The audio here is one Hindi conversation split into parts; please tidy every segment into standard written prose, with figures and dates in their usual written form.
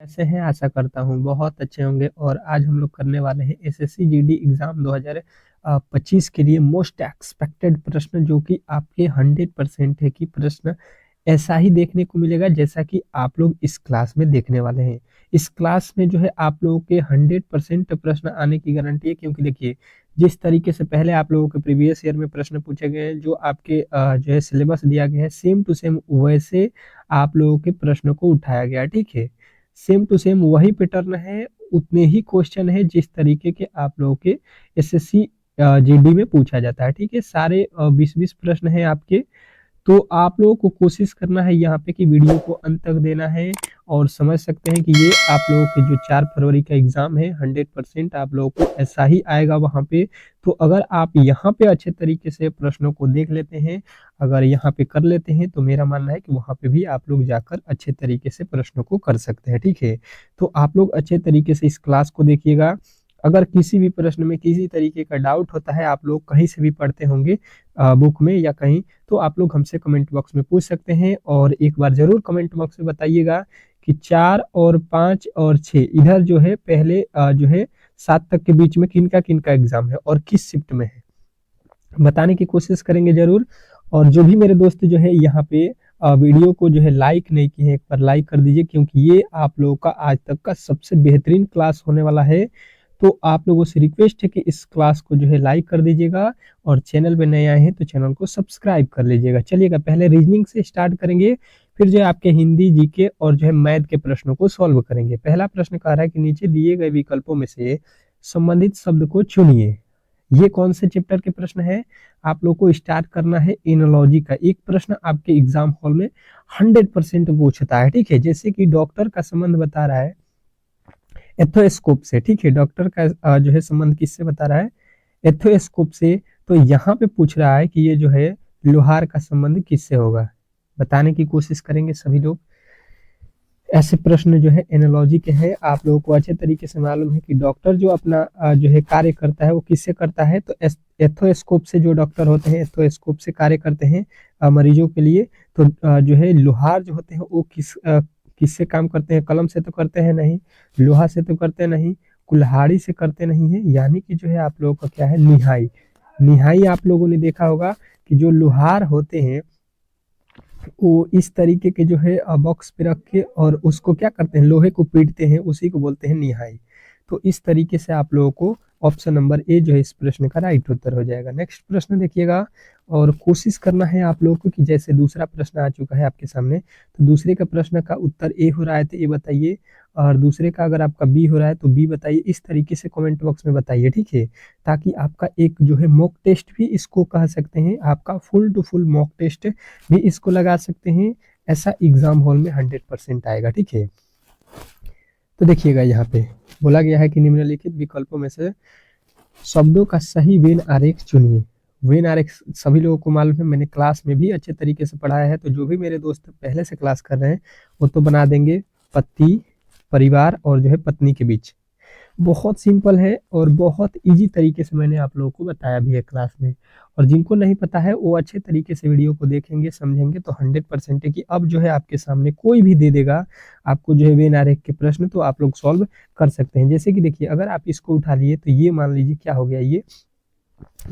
कैसे हैं? आशा करता हूँ बहुत अच्छे होंगे और आज हम लोग करने वाले हैं एसएससी जीडी एग्जाम 2025 के लिए मोस्ट एक्सपेक्टेड प्रश्न, जो कि आपके 100% है कि प्रश्न ऐसा ही देखने को मिलेगा जैसा कि आप लोग इस क्लास में देखने वाले हैं। इस क्लास में जो है आप लोगों के 100% प्रश्न आने की गारंटी है, क्योंकि देखिए जिस तरीके से पहले आप लोगों के प्रीवियस ईयर में प्रश्न पूछे गए हैं, जो आपके जो है सिलेबस दिया गया है सेम टू सेम वैसे आप लोगों के प्रश्नों को उठाया गया है। ठीक है, सेम टू सेम वही पैटर्न है, उतने ही क्वेश्चन है जिस तरीके के आप लोगों के एसएससी जीडी में पूछा जाता है। ठीक है, सारे 20-20 प्रश्न है आपके। तो आप लोगों को कोशिश करना है यहाँ पे कि वीडियो को अंत तक देना है और समझ सकते हैं कि ये आप लोगों के जो 4 फरवरी का एग्जाम है 100% आप लोगों को ऐसा ही आएगा वहाँ पे। तो अगर आप यहाँ पे अच्छे तरीके से प्रश्नों को देख लेते हैं, अगर यहाँ पे कर लेते हैं, तो मेरा मानना है कि वहाँ पे भी आप लोग जाकर अच्छे तरीके से प्रश्नों को कर सकते हैं। ठीक है, तो आप लोग अच्छे तरीके से इस क्लास को देखिएगा। अगर किसी भी प्रश्न में किसी तरीके का डाउट होता है, आप लोग कहीं से भी पढ़ते होंगे बुक में या कहीं, तो आप लोग हमसे कमेंट बॉक्स में पूछ सकते हैं। और एक बार जरूर कमेंट बॉक्स में बताइएगा कि 4 और 5 और 6 इधर जो है पहले जो है 7 तक के बीच में किनका किनका एग्जाम है और किस शिफ्ट में है, बताने की कोशिश करेंगे जरूर। और जो भी मेरे दोस्त जो है यहाँ पे वीडियो को जो है लाइक नहीं किए हैं, एक बार लाइक कर दीजिए, क्योंकि ये आप लोगों का आज तक का सबसे बेहतरीन क्लास होने वाला है। तो आप लोगों से रिक्वेस्ट है कि इस क्लास को जो है लाइक कर दीजिएगा और चैनल पे नए आए हैं तो चैनल को सब्सक्राइब कर लीजिएगा। चलिएगा, पहले रीजनिंग से स्टार्ट करेंगे, फिर जो है आपके हिंदी, जीके और जो है मैथ के प्रश्नों को सॉल्व करेंगे। पहला प्रश्न कह रहा है कि नीचे दिए गए विकल्पों में से संबंधित शब्द को चुनिए। ये कौन से चैप्टर के प्रश्न है? आप लोग को स्टार्ट करना है एनोलॉजी का। एक प्रश्न आपके एग्जाम हॉल में 100% पूछता है। ठीक है, जैसे कि डॉक्टर का संबंध बता रहा है एथोस्कोप से। ठीक है, डॉक्टर का जो है संबंध किससे बता रहा है? एथोस्कोप से। तो यहाँ पे पूछ रहा है कि ये जो है लोहार का संबंध किससे होगा, बताने की कोशिश करेंगे सभी लोग। ऐसे प्रश्न जो है एनालॉजी के हैं। आप लोगों को अच्छे तरीके से मालूम है कि डॉक्टर जो अपना जो है कार्य करता है वो किससे करता है? तो एथोस्कोप से जो डॉक्टर होते हैं एथोस्कोप से कार्य करते हैं मरीजों के लिए। तो जो है लोहार जो होते हैं वो किससे काम करते हैं? कलम से तो करते हैं नहीं, लोहा से तो करते नहीं, कुल्हाड़ी से करते नहीं है, यानी कि जो है आप लोगों का क्या है? निहाई। निहाई आप लोगों ने देखा होगा कि जो लोहार होते हैं वो इस तरीके के जो है बॉक्स पे रख के और उसको क्या करते हैं? लोहे को पीटते हैं, उसी को बोलते हैं निहाई। तो इस तरीके से आप लोगों को ऑप्शन नंबर ए जो है इस प्रश्न का राइट उत्तर हो जाएगा। नेक्स्ट प्रश्न देखिएगा और कोशिश करना है आप लोगों को कि जैसे दूसरा प्रश्न आ चुका है आपके सामने, तो दूसरे का प्रश्न का उत्तर ए हो रहा है तो ए बताइए, और दूसरे का अगर आपका बी हो रहा है तो बी बताइए। इस तरीके से कमेंट बॉक्स में बताइए। ठीक है, ताकि आपका एक जो है मॉक टेस्ट भी इसको कह सकते हैं, आपका full to full mock test भी इसको लगा सकते हैं। ऐसा एग्जाम हॉल में 100% आएगा। ठीक है, तो देखिएगा यहाँ पे बोला गया है कि निम्नलिखित विकल्पों में से शब्दों का सही वेन आरेख चुनिए। वेन आरेख सभी लोगों को मालूम है, मैंने क्लास में भी अच्छे तरीके से पढ़ाया है। तो जो भी मेरे दोस्त पहले से क्लास कर रहे हैं वो तो बना देंगे। पति, परिवार और जो है पत्नी के बीच बहुत सिंपल है और बहुत इजी तरीके से मैंने आप लोगों को बताया भी है क्लास में। और जिनको नहीं पता है वो अच्छे तरीके से वीडियो को देखेंगे, समझेंगे, तो 100% है कि अब जो है आपके सामने कोई भी दे देगा आपको जो है वेन आरेख के प्रश्न, तो आप लोग सॉल्व कर सकते हैं। जैसे कि देखिए, अगर आप इसको उठा लिए तो ये मान लीजिए क्या हो गया, ये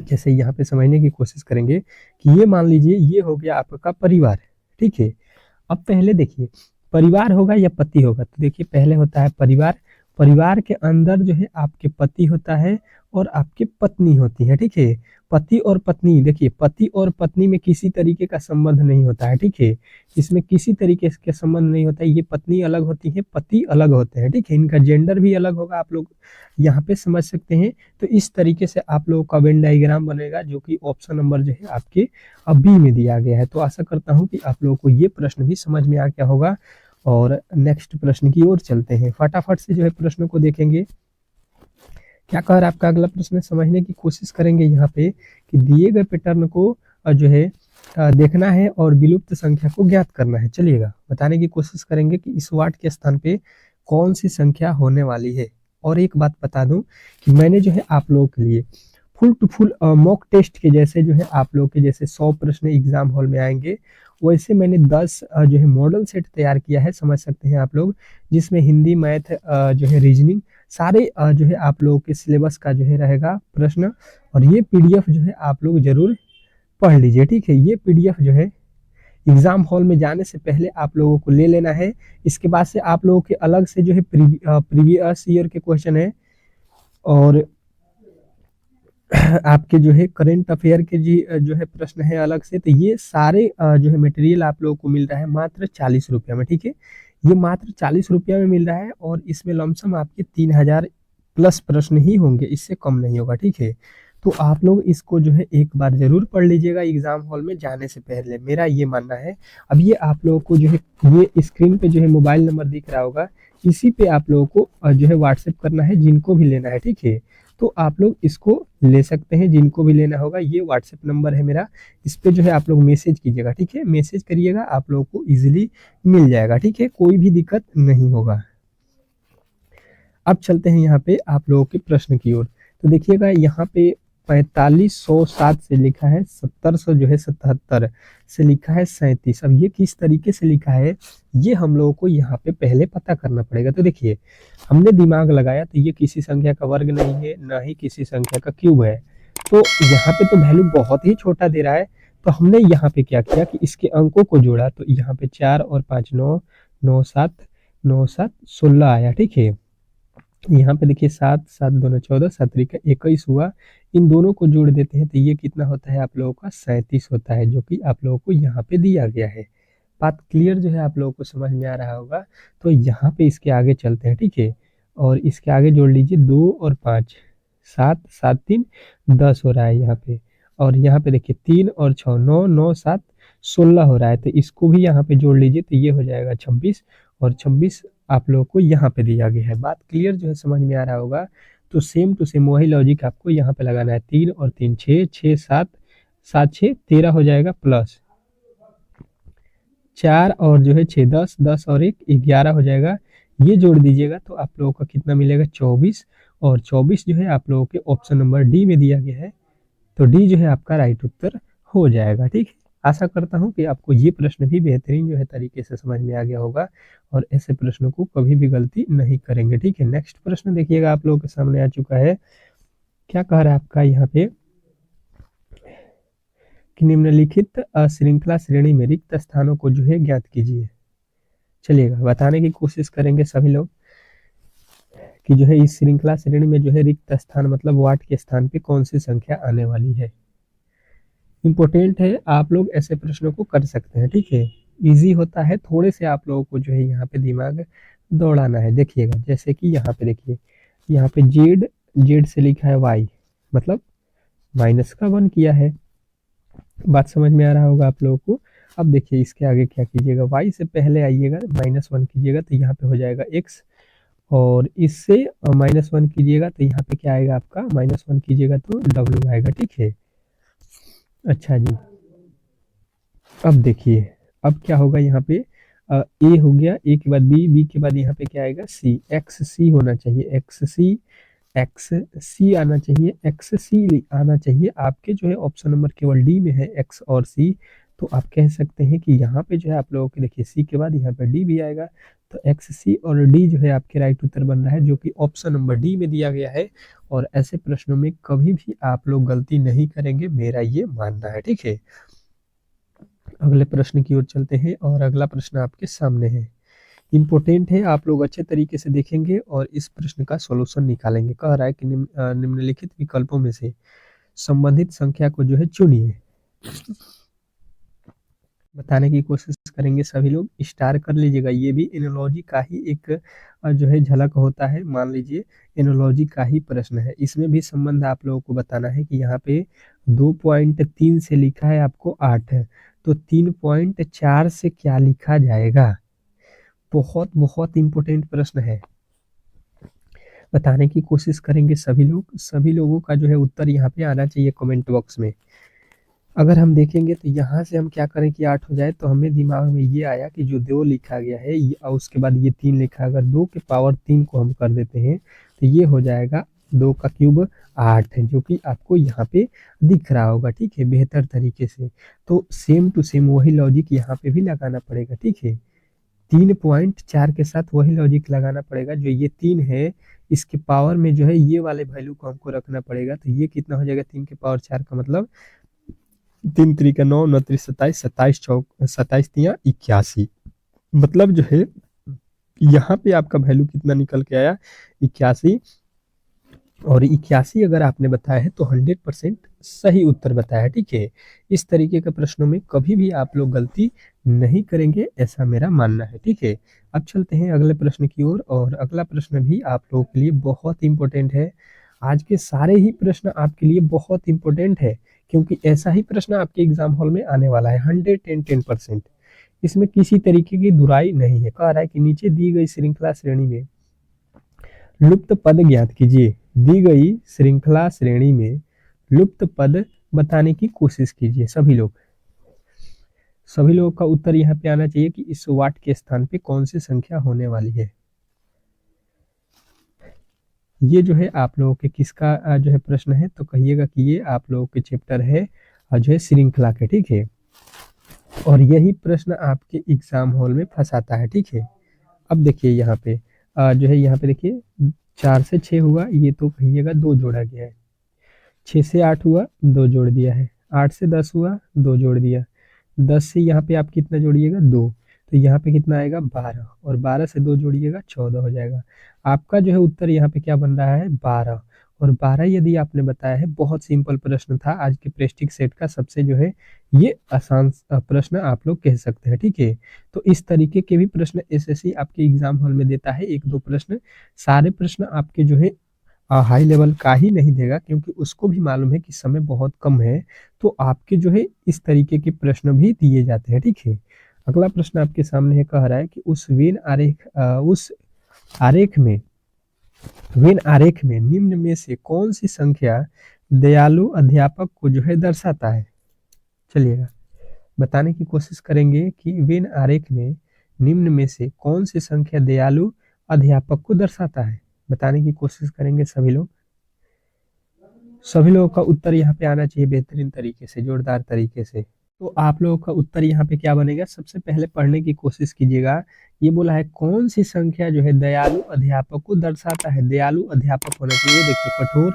जैसे यहाँ पे समझने की कोशिश करेंगे कि ये मान लीजिए ये हो गया आपका परिवार। ठीक है, अब पहले देखिए परिवार होगा या पति होगा, तो देखिए पहले होता है परिवार। परिवार के अंदर जो है आपके पति होता है और आपकी पत्नी होती है। ठीक है, पति और पत्नी, देखिए पति और पत्नी में किसी तरीके का संबंध नहीं होता है। ठीक है, इसमें किसी तरीके के संबंध नहीं होता है। ये पत्नी अलग होती है, पति अलग होते हैं। ठीक है, इनका जेंडर भी अलग होगा, आप लोग यहाँ पे समझ सकते हैं। तो इस तरीके से आप लोगों का वेन डायग्राम बनेगा, जो कि ऑप्शन नंबर जो है आपके बी में दिया गया है। तो आशा करता हूँ कि आप लोगों को ये प्रश्न भी समझ में आ गया होगा। और नेक्स्ट प्रश्न की ओर चलते हैं, फटाफट से जो है प्रश्न को देखेंगे। क्या कह रहा है आपका अगला प्रश्न, समझने की कोशिश करेंगे यहाँ पे कि दिए गए पैटर्न को जो है देखना है और विलुप्त संख्या को ज्ञात करना है। चलिएगा, बताने की कोशिश करेंगे कि इस वाट के स्थान पे कौन सी संख्या होने वाली है। और एक बात बता दूं कि मैंने जो है आप लोगों के लिए full to full mock test के जैसे जो है आप लोग के जैसे 100 प्रश्न एग्जाम हॉल में आएंगे, वैसे मैंने 10 जो है मॉडल सेट तैयार किया है, समझ सकते हैं आप लोग, जिसमें हिंदी, मैथ, जो है रीजनिंग, सारे जो है आप लोगों के सिलेबस का जो है रहेगा प्रश्न। और ये पीडीएफ जो है आप लोग जरूर पढ़ लीजिए, ठीक है। ये पीडीएफ जो है एग्जाम हॉल में जाने से पहले आप लोगों को ले लेना है। इसके बाद से आप लोगों के अलग से जो है प्रीवियस ईयर के क्वेश्चन है और आपके जो है करंट अफेयर के जी जो है प्रश्न है अलग से। तो ये सारे जो है मटेरियल आप लोगों को मिल रहा है मात्र 40 रुपया में, ठीक है। ये मात्र 40 रुपया में मिल रहा है और इसमें लमसम आपके 3000 प्लस प्रश्न ही होंगे, इससे कम नहीं होगा, ठीक है। तो आप लोग इसको जो है एक बार जरूर पढ़ लीजिएगा एग्जाम हॉल में जाने से पहले, मेरा ये मानना है। अब ये आप लोगों को जो है ये स्क्रीन पे जो है मोबाइल नंबर दिख रहा होगा, इसी पे आप लोगों को जो है व्हाट्सएप करना है जिनको भी लेना है, ठीक है। तो आप लोग इसको ले सकते हैं, जिनको भी लेना होगा। ये व्हाट्सएप नंबर है मेरा, इस पे जो है आप लोग मैसेज कीजिएगा, ठीक है। मैसेज करिएगा, आप लोगों को इजीली मिल जाएगा, ठीक है, कोई भी दिक्कत नहीं होगा। अब चलते हैं यहाँ पे आप लोगों के प्रश्न की ओर। तो देखिएगा यहाँ पे 4507 से लिखा है 1700 जो है 77 से लिखा है 37। अब ये किस तरीके से लिखा है ये हम लोगों को यहाँ पे पहले पता करना पड़ेगा। तो देखिए हमने दिमाग लगाया तो ये किसी संख्या का वर्ग नहीं है, ना ही किसी संख्या का क्यूब है। तो यहाँ पे तो वैल्यू बहुत ही छोटा दे रहा है। तो हमने यहाँ पे क्या किया कि इसके अंकों को जोड़ा, तो यहाँ पे 4 और 5 9, 9 7, 9 7 16 आया, ठीक है। यहाँ पे देखिए 7 7 2 14, 7 3 21 हुआ। इन दोनों को जोड़ देते हैं तो ये कितना होता है आप लोगों का 37 होता है, जो कि आप लोगों को यहाँ पे दिया गया है। बात क्लियर जो है आप लोगों को समझ में आ रहा होगा। तो यहाँ पे इसके आगे चलते हैं, ठीक है। और इसके आगे जोड़ लीजिए 2 और 5, 7 7 3 10 हो रहा है यहाँ पे। और यहाँ पे देखिए 3 और 6 9 9 7 16 हो रहा है। तो इसको भी यहाँ पे जोड़ लीजिए तो ये हो जाएगा 26 और 26 आप लोगों को यहाँ पे दिया गया है। बात क्लियर जो है समझ में आ रहा होगा। तो सेम टू सेम वही लॉजिक आपको यहाँ पे लगाना है। 3 और 3 6, 6 7, 7 6 13 हो जाएगा, प्लस 4 और जो है 6 10, 10 और 1 11 हो जाएगा। ये जोड़ दीजिएगा तो आप लोगों का कितना मिलेगा 24। और 24 जो है आप लोगों के ऑप्शन नंबर डी में दिया गया है। तो डी जो है आपका राइट उत्तर हो जाएगा, ठीक है। आशा करता हूं कि आपको ये प्रश्न भी बेहतरीन जो है तरीके से समझ में आ गया होगा और ऐसे प्रश्नों को कभी भी गलती नहीं करेंगे, ठीक है। नेक्स्ट प्रश्न देखिएगा आप लोगों के सामने आ चुका है। क्या कह रहा है आपका यहाँ पे कि निम्नलिखित श्रृंखला श्रेणी में रिक्त स्थानों को जो है ज्ञात कीजिए। चलिएगा बताने की कोशिश करेंगे सभी लोग कि जो है इस श्रृंखला श्रेणी में जो है रिक्त स्थान मतलब वाट के स्थान पे कौन सी संख्या आने वाली है। इंपॉर्टेंट है, आप लोग ऐसे प्रश्नों को कर सकते हैं, ठीक है। इजी होता है, थोड़े से आप लोगों को जो है यहाँ पे दिमाग दौड़ाना है। देखिएगा जैसे कि यहाँ पे देखिए, यहाँ पे जेड, जेड से लिखा है वाई, मतलब माइनस का 1 किया है। बात समझ में आ रहा होगा आप लोगों को। अब देखिए इसके आगे क्या कीजिएगा, वाई से पहले आइएगा -1 कीजिएगा तो यहाँ पे हो जाएगा एक्स। और इससे -1 कीजिएगा तो यहाँ पे क्या आएगा आपका, -1 कीजिएगा तो डब्ल्यू आएगा, ठीक है। अच्छा जी, अब देखिए अब क्या होगा यहाँ पे ए हो गया, ए के बाद बी, बी के बाद यहाँ पे क्या आएगा सी, एक्स सी होना चाहिए, एक्स सी आना चाहिए, एक्स सी आना चाहिए। आपके जो है ऑप्शन नंबर केवल डी में है एक्स और सी। तो आप कह सकते हैं कि यहाँ पे जो है आप लोगों के देखिए सी के बाद यहाँ पे डी भी आएगा। तो एक्स सी और डी जो है आपके राइट उत्तर बन रहा है, जो कि ऑप्शन नंबर डी में दिया गया है। और ऐसे प्रश्नों में कभी भी आप लोग गलती नहीं करेंगे, मेरा ये मानना है, ठीक है। अगले प्रश्न की ओर चलते हैं और अगला प्रश्न आपके सामने है, इम्पोर्टेंट है, आप लोग अच्छे तरीके से देखेंगे और इस प्रश्न का सॉल्यूशन निकालेंगे। कह रहा है कि निम्नलिखित विकल्पों में से संबंधित संख्या को जो है चुनिए। बताने की कोशिश करेंगे सभी लोग, स्टार कर लीजिएगा। ये भी एनोलॉजी का ही एक जो है झलक होता है, मान लीजिए एनोलॉजी का ही प्रश्न है। इसमें भी संबंध आप लोगों को बताना है कि यहाँ पे 2.3 से लिखा है आपको 8 है, तो 3.4 से क्या लिखा जाएगा। बहुत बहुत इंपॉर्टेंट प्रश्न है, बताने की कोशिश करेंगे सभी लोग। सभी लोगों का जो है उत्तर यहाँ पे आना चाहिए कमेंट बॉक्स में। अगर हम देखेंगे तो यहाँ से हम क्या करें कि 8 हो जाए, तो हमें दिमाग में ये आया कि जो 2 लिखा गया है और उसके बाद ये 3 लिखा है, अगर 2 के पावर 3 को हम कर देते हैं तो ये हो जाएगा 2 का क्यूब 8 है, जो कि आपको यहाँ पे दिख रहा होगा, ठीक है, बेहतर तरीके से। तो सेम टू सेम वही लॉजिक यहाँ पे भी लगाना पड़ेगा, ठीक है। 3.4 के साथ वही लॉजिक लगाना पड़ेगा, जो ये 3 है इसके पावर में जो है ये वाले वैल्यू को हमको रखना पड़ेगा। तो ये कितना हो जाएगा, 3 के पावर 4 का मतलब 3 3 का 9, 9 3 27, 27 चौक 27 तिया 81, मतलब जो है यहाँ पे आपका वैल्यू कितना निकल के आया, 81। और 81 अगर आपने बताया है तो 100% सही उत्तर बताया है, ठीक है। इस तरीके के प्रश्नों में कभी भी आप लोग गलती नहीं करेंगे, ऐसा मेरा मानना है, ठीक है। अब चलते हैं अगले प्रश्न की ओर, और अगला प्रश्न भी आप लोगों के लिए बहुत इंपॉर्टेंट है। आज के सारे ही प्रश्न आपके लिए बहुत इंपॉर्टेंट है, क्योंकि ऐसा ही प्रश्न आपके एग्जाम हॉल में आने वाला है, 110% इसमें किसी तरीके की दुराई नहीं है। कह रहा है कि नीचे दी गई श्रृंखला श्रेणी में लुप्त पद ज्ञात कीजिए। दी गई श्रृंखला श्रेणी में लुप्त पद बताने की कोशिश कीजिए। सभी लोगों का उत्तर यहाँ पे आना चाहिए कि इस वाट के स्थान पे कौन सी संख्या होने वाली है। ये जो है आप लोगों के किसका जो है प्रश्न है, तो कहिएगा कि ये आप लोगों के चैप्टर है जो है श्रृंखला के, ठीक है। और यही प्रश्न आपके एग्जाम हॉल में फंसाता है, ठीक है। अब देखिए यहाँ पे जो है, यहाँ पे देखिए 4 से 6 हुआ, ये तो कहिएगा 2 जोड़ा गया है। 6 से 8 हुआ, 2 जोड़ दिया है। 8 से 10 हुआ, 2 जोड़ दिया। 10 से यहाँ पे आप कितना जोड़िएगा, 2, तो यहाँ पे कितना आएगा 12, और 12 से 2 जोड़िएगा 14 हो जाएगा। आपका जो है उत्तर यहाँ पे क्या बन रहा है, 12। और 12 यदि आपने बताया है, बहुत सिंपल प्रश्न था आज के प्रेस्टिक सेट का सबसे जो है ये आसान प्रश्न आप लोग कह सकते हैं, ठीक है। तो इस तरीके के भी प्रश्न एसएससी आपके एग्जाम हॉल में देता है, 1-2 प्रश्न। सारे प्रश्न आपके जो है हाई लेवल का ही नहीं देगा, क्योंकि उसको भी मालूम है कि समय बहुत कम है। तो आपके जो है इस तरीके के प्रश्न भी दिए जाते हैं, ठीक है। अगला प्रश्न आपके सामने है, कह रहा है कि उस वेन आरेख में निम्न में से कौन सी संख्या दयालु अध्यापक को जो है दर्शाता है। चलिएगा बताने की कोशिश करेंगे कि वेन आरेख में निम्न में से कौन सी संख्या दयालु अध्यापक को दर्शाता है। बताने की कोशिश करेंगे सभी लोगों का उत्तर यहाँ पे आना चाहिए बेहतरीन तरीके से, जोरदार तरीके से। तो आप लोगों का उत्तर यहाँ पे क्या बनेगा, सबसे पहले पढ़ने की कोशिश कीजिएगा। ये बोला है कौन सी संख्या जो है दयालु अध्यापक को दर्शाता है। दयालु अध्यापक होना चाहिए, देखिए कठोर,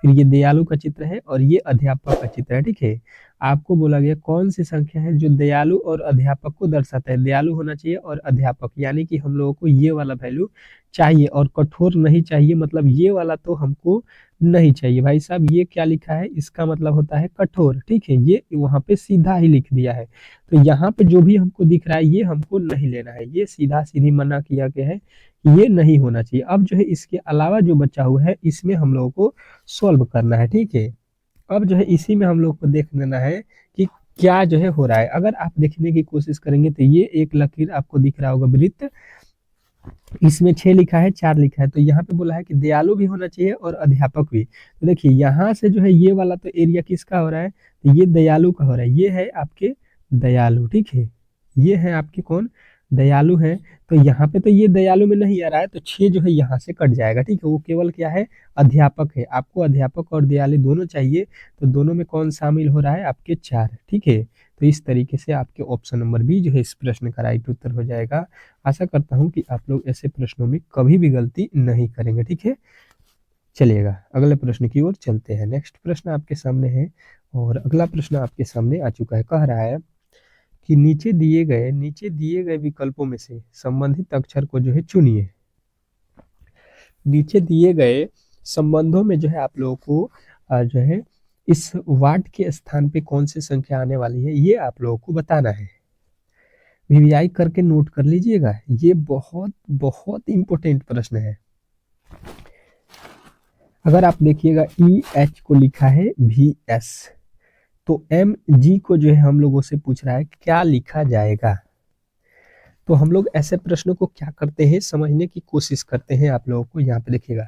फिर ये दयालु का चित्र है और ये अध्यापक का चित्र है, ठीक है। आपको बोला गया कौन सी संख्या है जो दयालु और अध्यापक को दर्शाता है। दयालु होना चाहिए और अध्यापक, यानी कि हम लोगों को ये वाला वैल्यू चाहिए, और कठोर नहीं चाहिए, मतलब ये वाला तो हमको नहीं चाहिए। भाई साहब ये क्या लिखा है, इसका मतलब होता है कठोर, ठीक है। ये वहां पे सीधा ही लिख दिया है, तो यहाँ पे जो भी हमको दिख रहा है ये हमको नहीं लेना है, ये सीधा सीधी मना किया गया है, ये नहीं होना चाहिए। अब जो है इसके अलावा जो बचा हुआ है इसमें हम लोगों को सॉल्व करना है, ठीक है। अब जो है इसी में हम लोग को देख लेना है कि क्या जो है हो रहा है। अगर आप देखने की कोशिश करेंगे तो ये एक लकीर आपको दिख रहा होगा वृत्त, इसमें 6 लिखा है, 4 लिखा है, तो यहाँ पे बोला है कि दयालु भी होना चाहिए और अध्यापक भी। तो देखिए यहाँ से जो है ये वाला तो एरिया किसका हो रहा है, तो ये दयालु का हो रहा है, ये है आपके दयालु, ठीक है। ये है आपके कौन, दयालु है। तो यहाँ पे तो ये दयालु में नहीं आ रहा है, तो 6 जो है यहाँ से कट जाएगा, ठीक है। वो केवल क्या है, अध्यापक है। आपको अध्यापक और दयालु दोनों चाहिए, तो दोनों में कौन शामिल हो रहा है, आपके 4, ठीक है। तो इस तरीके से आपके ऑप्शन नंबर बी जो है इस प्रश्न का राइट उत्तर हो जाएगा। आशा करता हूं कि आप लोग ऐसे प्रश्नों में कभी भी गलती नहीं करेंगे, ठीक है। चलिएगा अगले प्रश्न की ओर चलते हैं। नेक्स्ट प्रश्न आपके सामने है, और अगला प्रश्न आपके सामने आ चुका है। कह रहा है कि नीचे दिए गए विकल्पों में से संबंधित अक्षर को जो है चुनिए। नीचे दिए गए संबंधों में जो है आप लोगों को जो है इस वाट के स्थान पे कौन सी संख्या आने वाली है, ये आप लोगों को बताना है। वीवीआई करके नोट कर लीजिएगा, ये बहुत बहुत इंपॉर्टेंट प्रश्न है। अगर आप देखिएगा EH को लिखा है VS, तो MG को जो है हम लोगों से पूछ रहा है क्या लिखा जाएगा। तो हम लोग ऐसे प्रश्नों को क्या करते हैं, समझने की कोशिश करते हैं। आप लोगों को यहाँ पे देखिएगा,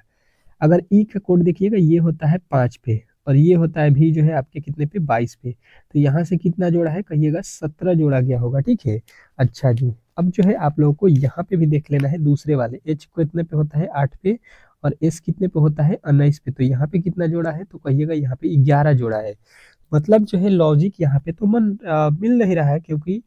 अगर ई का कोड देखिएगा ये होता है 5 पे, और ये होता है भी जो है आपके कितने पे, 22 पे। तो यहाँ से कितना जोड़ा है, कहिएगा 17 जोड़ा गया होगा, ठीक है। अच्छा जी, अब जो है आप लोगों को यहाँ पे भी देख लेना है दूसरे वाले एच को कितने पे होता है, 8 पे, और एस कितने पे होता है 19 पे, तो यहाँ पे कितना जोड़ा है, तो कहिएगा यहाँ पे 11 जोड़ा है। मतलब जो है लॉजिक यहाँ पे तो मिल नहीं रहा है, क्योंकि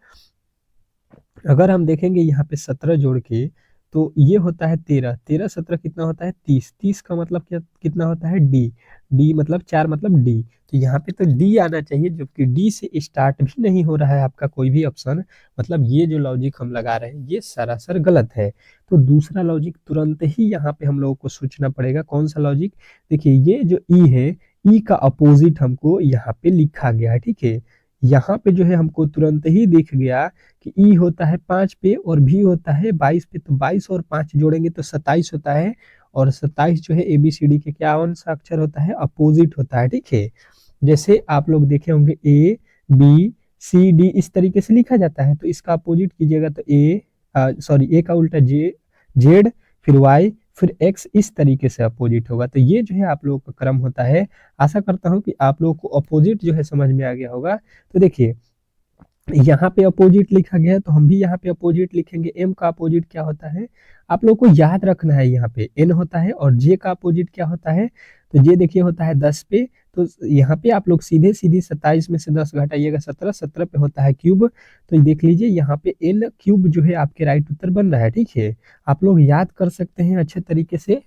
अगर हम देखेंगे यहाँ पे 17 जोड़ के तो ये होता है 13, 13 17 कितना होता है 30, 30 का मतलब क्या कितना होता है डी, डी मतलब 4 मतलब डी, तो यहाँ पे तो डी आना चाहिए, जबकि डी से स्टार्ट भी नहीं हो रहा है आपका कोई भी ऑप्शन। मतलब ये जो लॉजिक हम लगा रहे हैं ये सरासर गलत है। तो दूसरा लॉजिक तुरंत ही यहाँ पे हम लोगों को सोचना पड़ेगा। कौन सा लॉजिक? देखिए ये जो ई है, ई का अपोजिट हमको यहाँ पे लिखा गया है, ठीक है। यहाँ पे जो है हमको तुरंत ही दिख गया कि ई होता है 5 पे और भी होता है 22 पे, तो 22 और 5 जोड़ेंगे तो 27 होता है। और 27 जो है ABCD के क्या कौन सा अक्षर होता है? अपोजिट होता है, ठीक है। जैसे आप लोग देखे होंगे ABCD इस तरीके से लिखा जाता है, तो इसका अपोजिट कीजिएगा तो ए का उल्टा जेड, फिर वाई, फिर एक्स, इस तरीके से अपोजिट होगा। तो ये जो है आप लोगों का क्रम होता है। आशा करता हूँ कि आप लोगों को अपोजिट जो है समझ में आ गया होगा। तो देखिए यहाँ पे अपोजिट लिखा गया है तो हम भी यहाँ पे अपोजिट लिखेंगे। एम का अपोजिट क्या होता है आप लोग को याद रखना है, यहाँ पे एन होता है। और जे का अपोजिट क्या होता है? तो जे देखिए होता है 10 पे, तो यहाँ पे आप लोग सीधे सीधे 27 में से 10 घटाइएगा 17, 17 पे होता है क्यूब। तो देख लीजिए यहाँ पे एन क्यूब जो है आपके राइट उत्तर बन रहा है, ठीक है। आप लोग याद कर सकते हैं अच्छे तरीके से।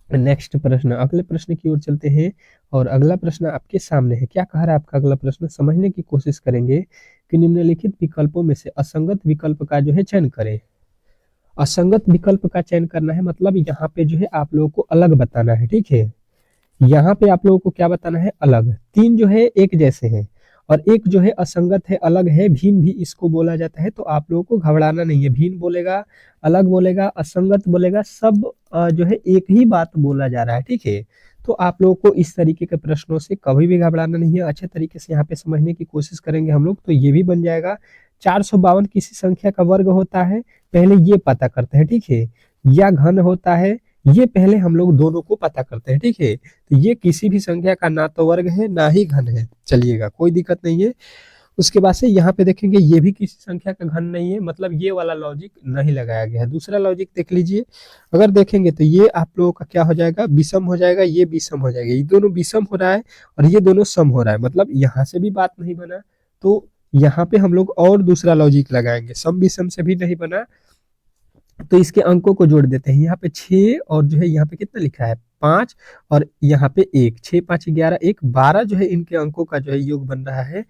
नेक्स्ट प्रश्न, अगले प्रश्न की ओर चलते हैं। और अगला प्रश्न आपके सामने है। क्या कह रहा है आपका अगला प्रश्न? समझने की कोशिश करेंगे कि निम्नलिखित विकल्पों में से असंगत विकल्प का जो है चयन करें। असंगत विकल्प का चयन करना है, मतलब यहाँ पे जो है आप लोगों को अलग बताना है, ठीक है। यहाँ पे आप लोगों को क्या बताना है? अलग। तीन जो है एक जैसे हैं और एक जो है असंगत है, अलग है, भिन्न भी इसको बोला जाता है। तो आप लोगों को घबराना नहीं है। भिन्न बोलेगा, अलग बोलेगा, असंगत बोलेगा, सब जो है एक ही बात बोला जा रहा है, ठीक है। तो आप लोगों को इस तरीके के प्रश्नों से कभी भी घबराना नहीं है। अच्छे तरीके से यहाँ पे समझने की कोशिश करेंगे हम लोग तो ये भी बन जाएगा। 452 किसी संख्या का वर्ग होता है, पहले ये पता करते हैं, ठीक है। या घन होता है, ये पहले हम लोग दोनों को पता करते हैं, ठीक है। तो ये किसी भी संख्या का ना तो वर्ग है ना ही घन है, चलिएगा कोई दिक्कत नहीं है। उसके बाद से यहाँ पे देखेंगे ये भी किसी संख्या का घन नहीं है, मतलब ये वाला लॉजिक नहीं लगाया गया है। दूसरा लॉजिक देख लीजिए, अगर देखेंगे तो ये आप लोगों का क्या हो जाएगा? विषम हो जाएगा, ये विषम हो जाएगा। ये दोनों विषम हो रहा है और ये दोनों सम हो रहा है, मतलब यहाँ से भी बात नहीं बना। तो यहाँ पे हम लोग और दूसरा लॉजिक लगाएंगे, सम विषम से भी नहीं बना तो इसके अंकों को जोड़ देते हैं। यहाँ पे 6 और जो है यहाँ पे कितना लिखा है 5 और यहाँ पे 1, 6 5 11 1 12 जो है इनके अंकों का जो है योग बन रहा है।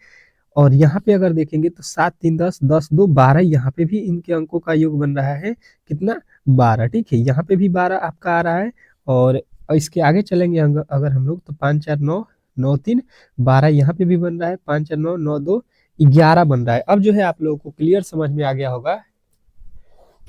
और यहाँ पे अगर देखेंगे तो 7 3 10 10 2 12, यहाँ पे भी इनके अंकों का योग बन रहा है कितना 12, ठीक है। यहाँ पे भी 12 आपका आ रहा है। और इसके आगे चलेंगे अगर हम लोग तो 5 4 9 9 3 12, यहाँ पे भी बन रहा है 5 4 9 9 2 11 बन रहा है। अब जो है आप लोगों को क्लियर समझ में आ गया होगा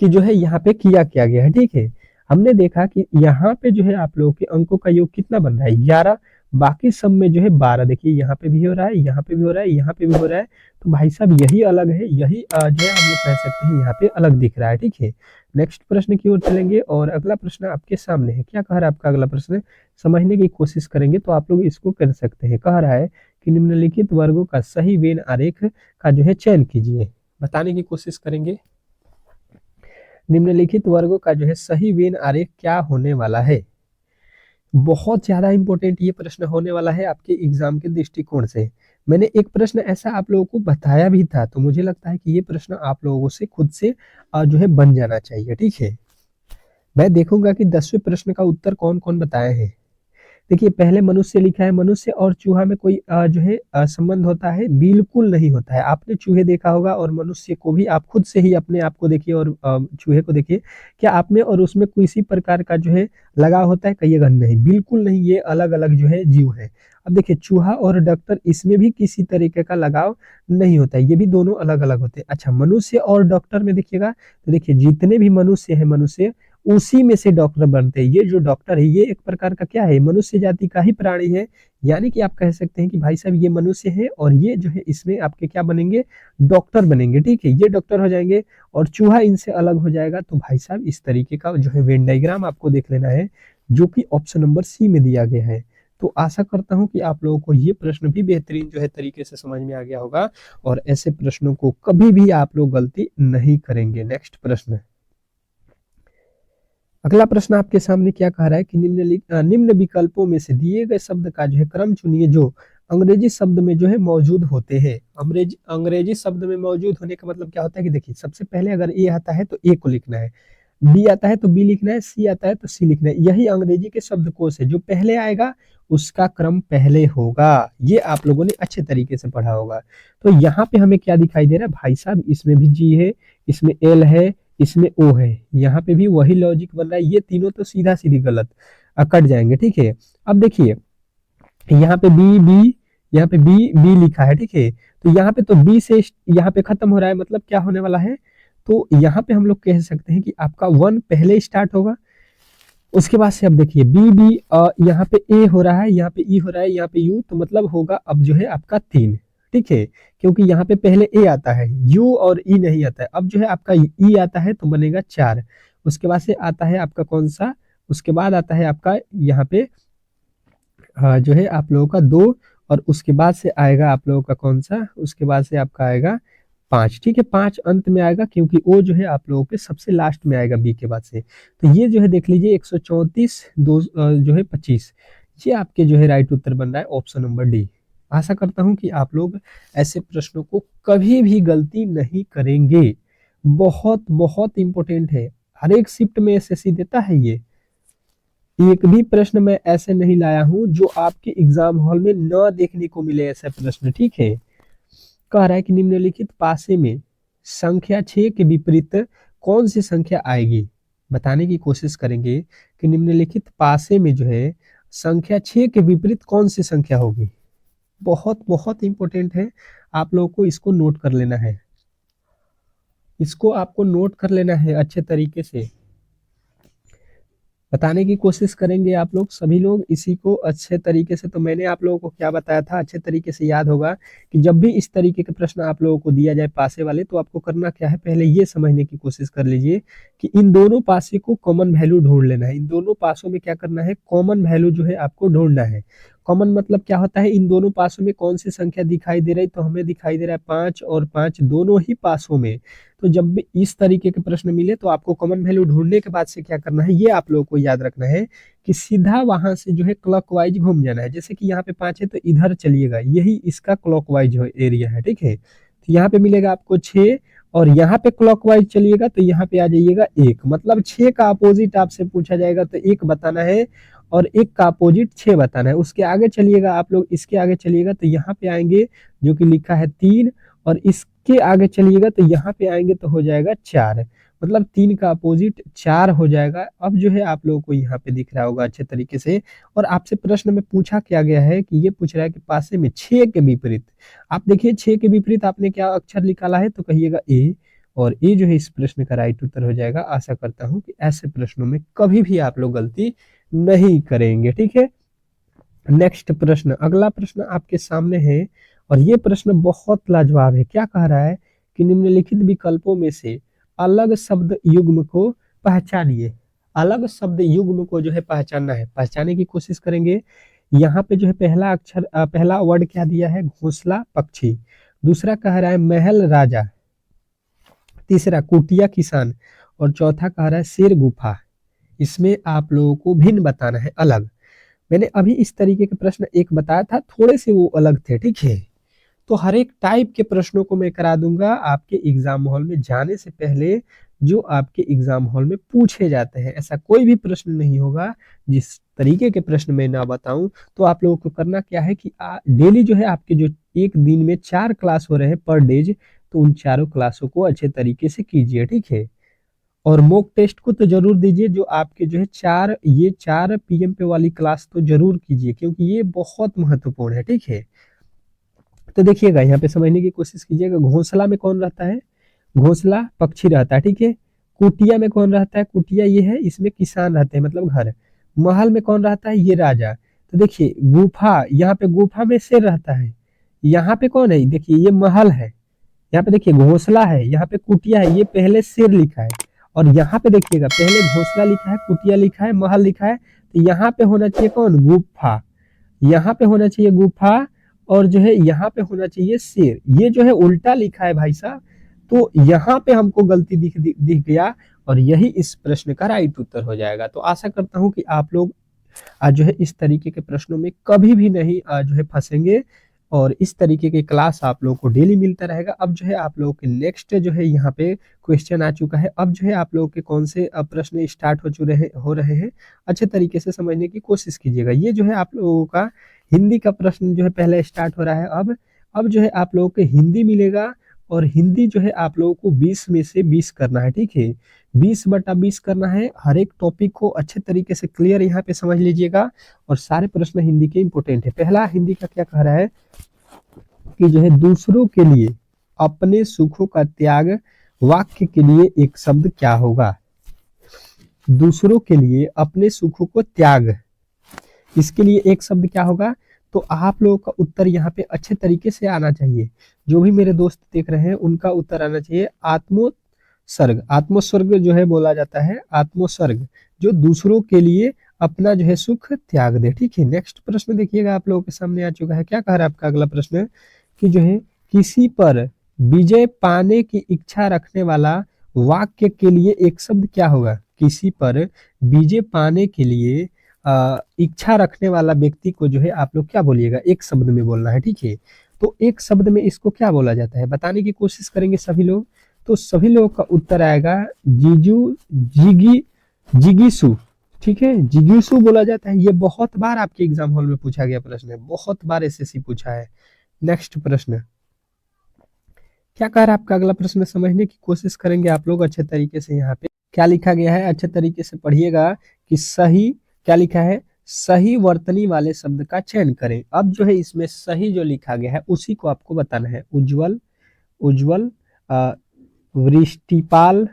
कि जो है यहाँ पे किया क्या गया है, ठीक है। हमने देखा कि यहाँ पे जो है आप लोगों के अंकों का योग कितना बन रहा है 11, बाकी सब में जो है 12। देखिए यहाँ पे भी हो रहा है, यहाँ पे भी हो रहा है, यहाँ पे भी हो रहा है। तो भाई साहब यही अलग है, यही जो है हम लोग कह सकते हैं यहाँ पे अलग दिख रहा है, ठीक है। नेक्स्ट प्रश्न की ओर चलेंगे और अगला प्रश्न आपके सामने है। क्या कह रहा है आपका अगला प्रश्न? समझने की कोशिश करेंगे तो आप लोग इसको कर सकते हैं। कह रहा है कि निम्नलिखित वर्गों का सही वेन आरेख का जो है चयन कीजिए। बताने की कोशिश करेंगे निम्नलिखित वर्गों का जो है सही वेन आरेख क्या होने वाला है। बहुत ज्यादा इंपॉर्टेंट ये प्रश्न होने वाला है आपके एग्जाम के दृष्टिकोण से। मैंने एक प्रश्न ऐसा आप लोगों को बताया भी था, तो मुझे लगता है कि ये प्रश्न आप लोगों से खुद से जो है बन जाना चाहिए, ठीक है। मैं देखूंगा कि 10वें प्रश्न का उत्तर कौन कौन बताए हैं। देखिए पहले मनुष्य लिखा है, मनुष्य और चूहा में कोई जो है संबंध होता है? बिल्कुल नहीं होता है। आपने चूहे देखा होगा और मनुष्य को भी, आप खुद से ही अपने आप को देखिए और चूहे को देखिए, क्या आप में और उसमें किसी प्रकार का जो है लगाव होता है? कहिएगा नहीं, बिल्कुल नहीं, ये अलग अलग जो है जीव है। अब देखिए चूहा और डॉक्टर, इसमें भी किसी तरीके का लगाव नहीं होता है, ये भी दोनों अलग अलग होते हैं। अच्छा मनुष्य और डॉक्टर में देखिएगा तो देखिए जितने भी मनुष्य है, मनुष्य उसी में से डॉक्टर बनते हैं। ये जो डॉक्टर है ये एक प्रकार का क्या है? मनुष्य जाति का ही प्राणी है। यानी कि आप कह सकते हैं कि भाई साहब ये मनुष्य है और ये जो है इसमें आपके क्या बनेंगे? डॉक्टर बनेंगे, ठीक है। ये डॉक्टर हो जाएंगे और चूहा इनसे अलग हो जाएगा। तो भाई साहब इस तरीके का जो है वेन डायग्राम आपको देख लेना है, जो कि ऑप्शन नंबर सी में दिया गया है। तो आशा करता हूं कि आप लोगों को ये प्रश्न भी बेहतरीन जो है तरीके से समझ में आ गया होगा और ऐसे प्रश्नों को कभी भी आप लोग गलती नहीं करेंगे। नेक्स्ट प्रश्न, अगला प्रश्न आपके सामने क्या कह रहा है कि निम्न विकल्पों में से दिए गए शब्द का जो है क्रम चुनिए जो अंग्रेजी शब्द में जो है मौजूद होते हैं। अंग्रेजी शब्द में मौजूद होने का मतलब क्या होता है कि देखिए, सबसे पहले अगर ए आता है तो ए को लिखना है, बी आता है तो बी लिखना है, सी आता है तो सी लिखना है। यही अंग्रेजी के शब्दकोश है, जो पहले आएगा उसका क्रम पहले होगा। ये आप लोगों ने अच्छे तरीके से पढ़ा होगा। तो यहाँ पे हमें क्या दिखाई दे रहा है भाई साहब, इसमें भी जी है, इसमें एल है, इसमें ओ है, यहाँ पे भी वही लॉजिक बन रहा है। ये तीनों तो सीधा सीधी गलत कट जाएंगे, ठीक है। अब देखिए यहाँ पे बी बी, यहाँ पे बी बी लिखा है, ठीक है। तो यहाँ पे तो बी से यहाँ पे खत्म हो रहा है, मतलब क्या होने वाला है, तो यहाँ पे हम लोग कह सकते हैं कि आपका 1 पहले स्टार्ट होगा। उसके बाद से अब देखिए बी बी यहाँ पे ए हो रहा है, यहाँ पे ई हो रहा है, यहाँ पे यू, तो मतलब होगा अब जो है आपका 3, ठीक है। क्योंकि यहाँ पे पहले ए आता है, यू और ई नहीं आता है। अब जो है आपका ई आता है तो बनेगा 4। उसके बाद से आता है आपका कौन सा, उसके बाद आता है आपका यहाँ पे जो है आप लोगों का 2, और उसके बाद से आएगा आप लोगों का कौन सा, उसके बाद से आपका आएगा 5, ठीक है। 5 अंत में आएगा क्योंकि वो जो है आप लोगों के सबसे लास्ट में आएगा बी के बाद से। तो ये जो है देख लीजिए 134 दो जो है 25, ये आपके जो है राइट उत्तर बन रहा है ऑप्शन नंबर डी। आशा करता हूं कि आप लोग ऐसे प्रश्नों को कभी भी गलती नहीं करेंगे। बहुत बहुत इंपॉर्टेंट है, हर एक शिफ्ट में एसएससी देता है ये। एक भी प्रश्न मैं ऐसे नहीं लाया हूं जो आपके एग्जाम हॉल में न देखने को मिले ऐसा प्रश्न, ठीक है। कह रहा है कि निम्नलिखित पासे में संख्या 6 के विपरीत कौन सी संख्या आएगी। बताने की कोशिश करेंगे कि निम्नलिखित पासे में जो है संख्या 6 के विपरीत कौन सी संख्या होगी। बहुत बहुत इंपॉर्टेंट है, आप लोगों को इसको नोट कर लेना है, इसको आपको नोट कर लेना है अच्छे तरीके से। बताने की कोशिश करेंगे आप लोग सभी लोग इसी को अच्छे तरीके से। तो मैंने आप लोगों को क्या बताया था, अच्छे तरीके से याद होगा कि जब भी इस तरीके के प्रश्न आप लोगों को दिया जाए पासे वाले, तो आपको करना क्या है, पहले ये समझने की कोशिश कर लीजिए कि इन दोनों पासे को कॉमन वैल्यू ढूंढ लेना है। इन दोनों पासों में क्या करना है, कॉमन वैल्यू जो है आपको ढूंढना है। कॉमन मतलब क्या होता है, इन दोनों पासों में कौन सी संख्या दिखाई दे रही, तो हमें दिखाई दे रहा है 5 और 5 दोनों ही पासों में। तो जब भी इस तरीके के प्रश्न मिले तो आपको कॉमन वैल्यू ढूंढने के बाद से क्या करना है, ये आप लोगों को याद रखना है कि सीधा वहां से जो है क्लॉकवाइज घूम जाना है। जैसे कि यहाँ पे 5 है तो इधर चलिएगा, यही इसका क्लॉकवाइज एरिया है, ठीक है। तो यहाँ पे मिलेगा आपको 6, और यहाँ पे क्लॉकवाइज चलिएगा तो यहाँ पे आ जाइएगा 1। मतलब 6 का अपोजिट आपसे पूछा जाएगा तो 1 बताना है, और 1 का अपोजिट 6 बताना है। उसके आगे चलिएगा आप लोग, इसके आगे चलिएगा तो यहाँ पे आएंगे जो कि लिखा है 3, और इसके आगे चलिएगा तो यहाँ पे आएंगे तो हो जाएगा 4। मतलब 3 का अपोजिट 4 हो जाएगा। अब जो है आप लोगों को यहाँ पे दिख रहा होगा अच्छे तरीके से। और आपसे प्रश्न में पूछा क्या गया है कि ये पूछ रहा है कि पासे में 6 के विपरीत, आप देखिए 6 के विपरीत आपने क्या अक्षर निकाला है, तो कहिएगा ए, और ए जो है इस प्रश्न का राइट उत्तर हो जाएगा। आशा करता हूँ कि ऐसे प्रश्नों में कभी भी आप लोग गलती नहीं करेंगे, ठीक है। नेक्स्ट प्रश्न, अगला प्रश्न आपके सामने है, और ये प्रश्न बहुत लाजवाब है। क्या कह रहा है कि निम्नलिखित विकल्पों में से अलग शब्द युग्म को पहचानिए। अलग शब्द युग्म को जो है पहचानना है, पहचानने की कोशिश करेंगे। यहाँ पे जो है पहला अक्षर पहला वर्ड क्या दिया है, घोंसला पक्षी। दूसरा कह रहा है महल राजा, तीसरा कुटिया किसान, और चौथा कह रहा है शेर गुफा। इसमें आप लोगों को भिन्न बताना है, अलग। मैंने अभी इस तरीके के प्रश्न एक बताया था, थोड़े से वो अलग थे, ठीक है। तो हर एक टाइप के प्रश्नों को मैं करा दूंगा आपके एग्जाम हॉल में जाने से पहले, जो आपके एग्जाम हॉल में पूछे जाते हैं। ऐसा कोई भी प्रश्न नहीं होगा जिस तरीके के प्रश्न मैं ना बताऊं। तो आप लोगों को करना क्या है कि डेली जो है आपके जो एक दिन में 4 क्लास हो रहे हैं पर डेज, तो उन चारों क्लासों को अच्छे तरीके से कीजिए, ठीक है। और मॉक टेस्ट को तो जरूर दीजिए, जो आपके जो है 4 PM पे वाली क्लास तो जरूर कीजिए, क्योंकि ये बहुत महत्वपूर्ण है, ठीक है। तो देखिएगा यहाँ पे समझने की कोशिश कीजिएगा। घोंसला में कौन रहता है, घोंसला पक्षी रहता है, ठीक है। कुटिया में कौन रहता है, कुटिया ये है, इसमें किसान रहते हैं मतलब घर। महल में कौन रहता है, ये राजा। तो देखिए गुफा, यहाँ पे गुफा में शेर रहता है। यहाँ पे कौन है, देखिए ये महल है। यहाँ पे देखिए घोंसला है, यहाँ पे कुटिया है, ये पहले शेर लिखा है। और यहाँ पे देखिएगा पहले घोंसला लिखा है, कुटिया लिखा है, महल लिखा है। तो यहाँ पे होना चाहिए कौन, गुफा। यहाँ पे होना चाहिए गुफा, और जो है यहाँ पे होना चाहिए शेर। ये जो है उल्टा लिखा है भाई साहब, तो यहाँ पे हमको गलती दिख गया। और यही इस प्रश्न का राइट उत्तर हो जाएगा। तो आशा करता हूं कि आप लोग आज जो है इस तरीके के प्रश्नों में कभी भी नहीं जो है फंसेंगे और इस तरीके के क्लास आप लोगों को डेली मिलता रहेगा। अब जो है आप लोगों के नेक्स्ट जो है यहाँ पे क्वेश्चन आ चुका है। अब जो है आप लोगों के कौन से प्रश्न स्टार्ट हो रहे हैं अच्छे तरीके से समझने की कोशिश कीजिएगा। ये जो है आप लोगों का हिंदी का प्रश्न जो है पहले स्टार्ट हो रहा है। अब जो है आप लोगों को हिंदी मिलेगा और हिंदी जो है आप लोगों को 20 में से 20 करना है, ठीक है। 20/20 करना है। हर एक टॉपिक को अच्छे तरीके से क्लियर यहाँ पे समझ लीजिएगा और सारे प्रश्न हिंदी के इंपोर्टेंट है। पहला हिंदी का क्या कह रहा है कि जो है दूसरों के लिए अपने सुखों का त्याग, वाक्य के लिए एक शब्द क्या होगा। दूसरों के लिए अपने सुखों को त्याग, इसके लिए एक शब्द क्या होगा। तो आप लोगों का उत्तर यहाँ पे अच्छे तरीके से आना चाहिए। जो भी मेरे दोस्त देख रहे हैं उनका उत्तर आना चाहिए आत्मोत्सर्ग। आत्मोत्सर्ग जो है बोला जाता है, आत्मोत्सर्ग जो दूसरों के लिए अपना जो है सुख त्याग दे, ठीक है। नेक्स्ट प्रश्न देखिएगा आप लोगों के सामने आ चुका है। क्या कह रहा है आपका अगला प्रश्न कि जो है किसी पर विजय पाने की इच्छा रखने वाला वाक्य के लिए एक शब्द क्या होगा। किसी पर विजय पाने के लिए इच्छा रखने वाला व्यक्ति को जो है आप लोग क्या बोलिएगा, एक शब्द में बोलना है, ठीक है। तो एक शब्द में इसको क्या बोला जाता है बताने की कोशिश करेंगे सभी लोग। तो सभी लोगों का उत्तर आएगा जिगीसु, ठीक है। जिगीसु बोला जाता है। ये बहुत बार आपके एग्जाम हॉल में पूछा गया प्रश्न है, बहुत बार एसएससी पूछा है। नेक्स्ट प्रश्न क्या कह रहा है आपका अगला प्रश्न, समझने की कोशिश करेंगे आप लोग अच्छे तरीके से। यहाँ पे क्या लिखा गया है अच्छे तरीके से पढ़िएगा कि सही क्या लिखा है, सही वर्तनी वाले शब्द का चयन करें। अब जो है इसमें सही जो लिखा गया है उसी को आपको बताना है। उज्जवल, उज्जवल, वृष्टिपाल,